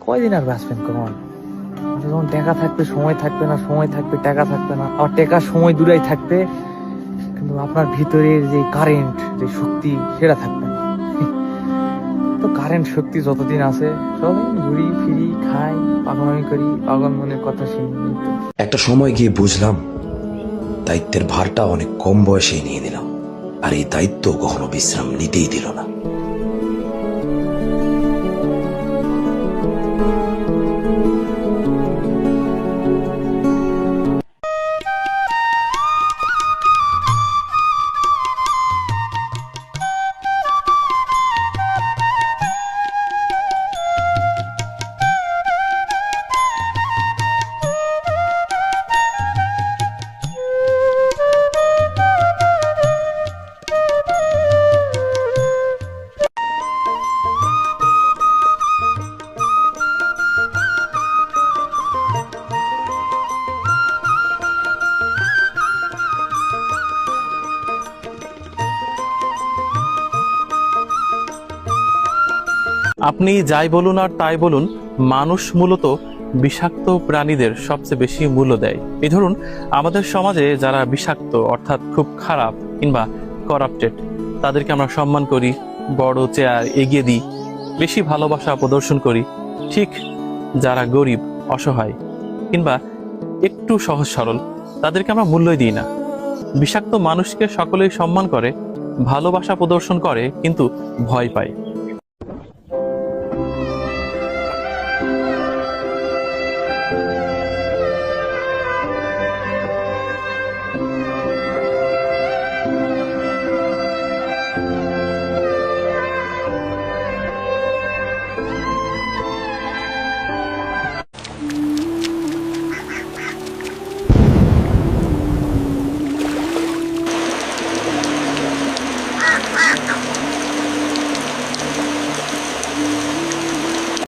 কয়দিন আর বাঁচবেন কখন? যখন টাকা থাকবে সময় থাকবে না, সময় থাকবে টাকা থাকবে না, আবার টাকা সময় দূরাই থাকবে, কিন্তু আপনার ভিতরের যে কারেন্ট, যে শক্তি, সেটা থাকবে না। তো কারেন্ট শক্তি যতদিন আছে সবাই ঘুরি ফিরি, খাই, পাগলামি করি, পাগল মনের কথা শুনি। একটা সময় গিয়ে বুঝলাম দায়িত্বের ভারটা অনেক কম বয়সে নিয়ে নিলাম, আর এই দায়িত্ব কখনো বিশ্রাম নিতেই দিল না। আপনি যাই বলুন আর তাই বলুন, মানুষ মূলত বিষাক্ত প্রাণীদের সবচেয়ে বেশি মূল্য দেয়। এই ধরুন, আমাদের সমাজে যারা বিষাক্ত অর্থাৎ খুব খারাপ কিংবা করাপ্টেড, তাদেরকে আমরা সম্মান করি, বড় চেয়ার এগিয়ে দিই, বেশি ভালোবাসা প্রদর্শন করি। ঠিক যারা গরিব, অসহায় কিংবা একটু সহজ সরল, তাদেরকে আমরা মূল্যই দিই না। বিষাক্ত মানুষকে সকলেই সম্মান করে, ভালোবাসা প্রদর্শন করে, কিন্তু ভয় পায়।